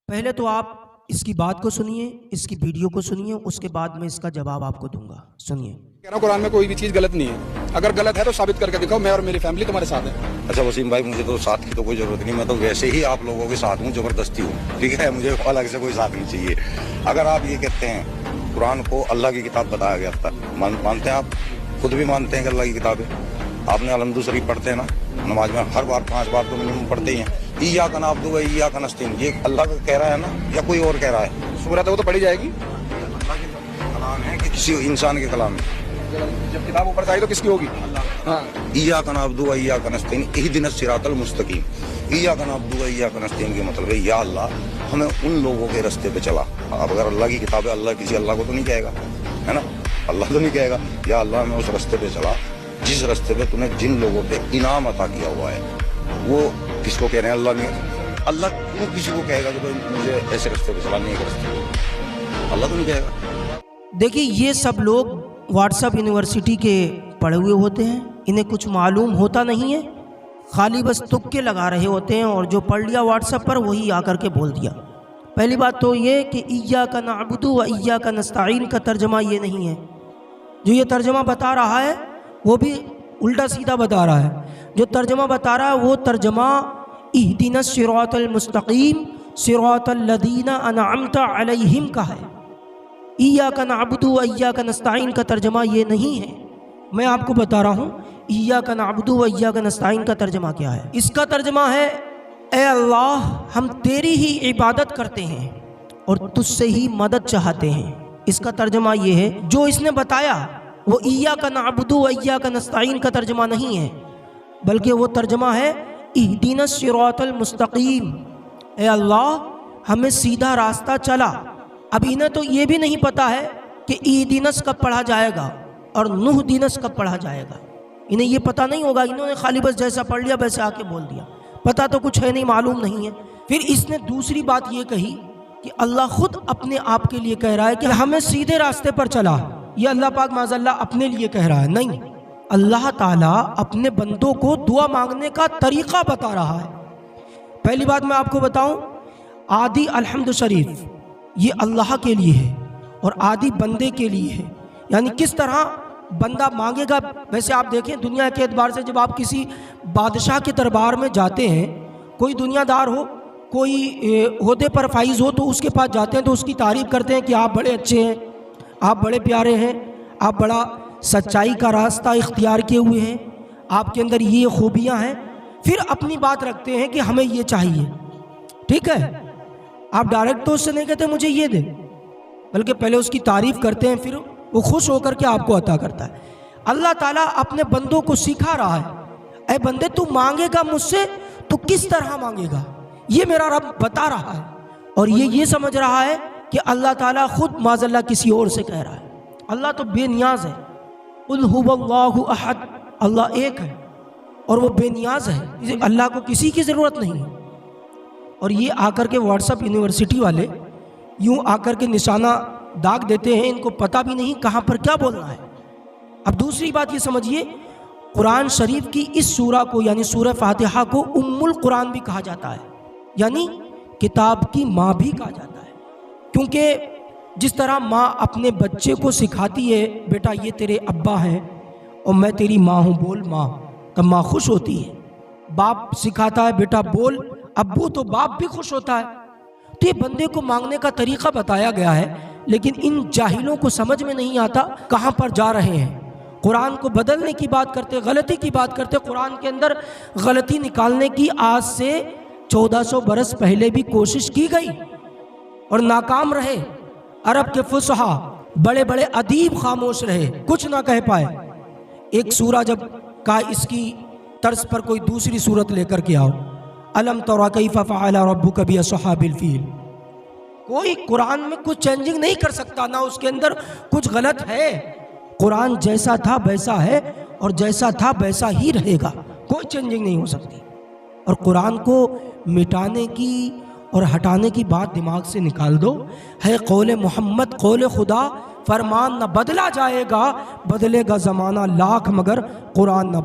پہلے تو آپ اس کی بات کو سنیے، اس کی ویڈیو کو سنیے، اس کے بعد میں اس کا جواب آپ کو دوں گا۔ سنیے۔ کہہ رہا ہوں قرآن میں کوئی بھی چیز غلط نہیں ہے، اگر غلط ہے تو ثابت کر کے دکھاؤ، میں اور میری فیملی تمہارے ساتھ ہے۔ اچھا وسیم بھائی، مجھے تو ساتھ کی تو کوئی ضرورت نہیں، میں تو ویسے ہی آپ لوگوں کے ساتھ ہوں، زبردستی ہوں، ٹھیک ہے، مجھے الگ سے کوئی ساتھ نہیں چاہیے۔ اگر آپ یہ کہتے ہیں قرآن کو اللہ کی کتاب بتایا گیا تھا، مانتے ہیں؟ آپ خود بھی مانتے ہیں کہ اللہ کی کتاب ہے؟ آپ نے الحمد شریف پڑھتے ہیں نا نماز میں، ہر بار 5 بار تو منیمم پڑھتے ہی ہیں۔ ایاک نعبد و ایاک نستعین، یہ اللہ کا کہہ رہا ہے نا یا کوئی اور کہہ رہا ہے؟ سورت ہے وہ تو پڑھی جائے گی، اللہ کے کلام ہے کہ کسی انسان کے کلام ہے؟ جب کتاب اوپر سے آئی تو کس کی ہوگی؟ ہاں، ایاک نعبد و ایاک نستعین اہدنا الصراط المستقیم۔ ایاک نعبد و ایاک نستعین کے مطلب ہے یا اللہ ہمیں ان لوگوں کے راستے پہ چلا۔ اب اگر اللہ کی کتاب ہے، اللہ کسی اللہ کو تو نہیں کہے گا، ہے نا؟ اللہ تو نہیں کہے گا یا اللہ ہمیں اس راستے پہ چلا جس راستے پہ تم نے جن لوگوں پہ انعام عطا کیا ہوا ہے۔ وہ کس کو کہہ رہے ہیں؟ اللہ نہیں۔ اللہ کیوں کسی کو کہے گا کہ مجھے ایسے راستے پہ چلا؟ نہیں ایک راستے پہ اللہ تو نہیں کہے گا۔ دیکھیے، یہ سب لوگ واٹس ایپ یونیورسٹی کے پڑھے ہوئے ہوتے ہیں، انہیں کچھ معلوم ہوتا نہیں ہے، خالی بس تکے لگا رہے ہوتے ہیں، اور جو پڑھ لیا واٹس ایپ پر وہی آ کر کے بول دیا۔ پہلی بات تو یہ کہ ایاک نعبد و ایاک نستعین کا ترجمہ یہ نہیں ہے۔ جو یہ ترجمہ بتا رہا ہے وہ بھی الٹا سیدھا بتا رہا ہے۔ جو ترجمہ بتا رہا ہے وہ ترجمہ اہدنا الصراط المستقیم صراط الذین انعمت علیہم کا ہے۔ ایاک نعبد و ایاک نستعین کا ترجمہ یہ نہیں ہے۔ میں آپ کو بتا رہا ہوں ایاک نعبد و ایاک نستعین کا ترجمہ کیا ہے۔ اس کا ترجمہ ہے اے اللہ ہم تیری ہی عبادت کرتے ہیں اور تجھ سے ہی مدد چاہتے ہیں۔ اس کا ترجمہ یہ ہے۔ جو اس نے بتایا وہ ایاک نعبد و ایاک نستعین کا ترجمہ نہیں ہے، بلکہ وہ ترجمہ ہے اہدنا الصراط المستقیم، اے اللہ ہمیں سیدھا راستہ چلا۔ اب انہیں تو یہ بھی نہیں پتا ہے کہ اہدنس کب پڑھا جائے گا اور نہدنس کب پڑھا جائے گا، انہیں یہ پتہ نہیں ہوگا۔ انہوں نے خالی بس جیسا پڑھ لیا ویسے آ کے بول دیا، پتہ تو کچھ ہے نہیں، معلوم نہیں ہے۔ پھر اس نے دوسری بات یہ کہی کہ اللہ خود اپنے آپ کے لیے کہہ رہا ہے کہ ہمیں سیدھے راستے پر چلا۔ یہ اللہ پاک معاذ اللہ اپنے لیے کہہ رہا ہے، نہیں، اللہ تعالیٰ اپنے بندوں کو دعا مانگنے کا طریقہ بتا رہا ہے۔ پہلی بات میں آپ کو بتاؤں، آدھی الحمد شریف یہ اللہ کے لیے ہے اور آدھی بندے کے لیے ہے، یعنی کس طرح بندہ مانگے گا۔ ویسے آپ دیکھیں دنیا کے اعتبار سے، جب آپ کسی بادشاہ کے دربار میں جاتے ہیں، کوئی دنیا دار ہو، کوئی عہدے پر فائز ہو، تو اس کے پاس جاتے ہیں تو اس کی تعریف کرتے ہیں کہ آپ بڑے اچھے ہیں، آپ بڑے پیارے ہیں، آپ بڑا سچائی کا راستہ اختیار کیے ہوئے ہیں، آپ کے اندر یہ خوبیاں ہیں۔ پھر اپنی بات رکھتے ہیں کہ ہمیں یہ چاہیے، ٹھیک ہے؟ آپ ڈائریکٹ تو اس سے نہیں کہتے مجھے یہ دے، بلکہ پہلے اس کی تعریف کرتے ہیں، پھر وہ خوش ہو کر کے آپ کو عطا کرتا ہے۔ اللہ تعالیٰ اپنے بندوں کو سکھا رہا ہے، اے بندے تو مانگے گا مجھ سے تو کس طرح مانگے گا، یہ میرا رب بتا رہا ہے۔ اور یہ سمجھ رہا ہے کہ اللہ تعالیٰ خود معاذ اللہ کسی اور سے کہہ رہا ہے۔ اللہ تو بے نیاز ہے، قل هو اللہ احد، اللہ ایک ہے اور وہ بے نیاز ہے، اللہ کو کسی کی ضرورت نہیں ہے۔ اور یہ آ کر کے واٹس ایپ یونیورسٹی والے یوں آ کر کے نشانہ داغ دیتے ہیں، ان کو پتہ بھی نہیں کہاں پر کیا بولنا ہے۔ اب دوسری بات یہ سمجھیے، قرآن شریف کی اس سورہ کو یعنی سورہ فاتحہ کو ام القرآن بھی کہا جاتا ہے، یعنی کتاب کی ماں بھی کہا جاتا ہے، کیونکہ جس طرح ماں اپنے بچے کو سکھاتی ہے بیٹا یہ تیرے ابا ہیں اور میں تیری ماں ہوں، بول ماں، تب ماں خوش ہوتی ہے۔ باپ سکھاتا ہے بیٹا بول ابو، تو باپ بھی خوش ہوتا ہے۔ تو یہ بندے کو مانگنے کا طریقہ بتایا گیا ہے، لیکن ان جاہلوں کو سمجھ میں نہیں آتا کہاں پر جا رہے ہیں۔ قرآن کو بدلنے کی بات کرتے، غلطی کی بات کرتے۔ قرآن کے اندر غلطی نکالنے کی آج سے 1400 برس پہلے بھی کوشش کی گئی اور ناکام رہے۔ عرب کے فصحا بڑے بڑے ادیب خاموش رہے، کچھ نہ کہہ پائے۔ ایک سورہ جب کہا اس کی طرز پر کوئی دوسری سورت لے کر کے آؤ، الم تر کیف فعل ربک باصحاب الفیل، کوئی قرآن میں کچھ چینجنگ نہیں کر سکتا، نہ اس کے اندر کچھ غلط ہے۔ قرآن جیسا تھا ویسا ہے اور جیسا تھا ویسا ہی رہے گا، کوئی چینجنگ نہیں ہو سکتی۔ اور قرآن کو مٹانے کی اور ہٹانے کی بات دماغ سے نکال دو۔ ہے قول محمد قول خدا، فرمان نہ بدلا جائے گا، بدلے گا زمانہ لاکھ مگر قرآن نہ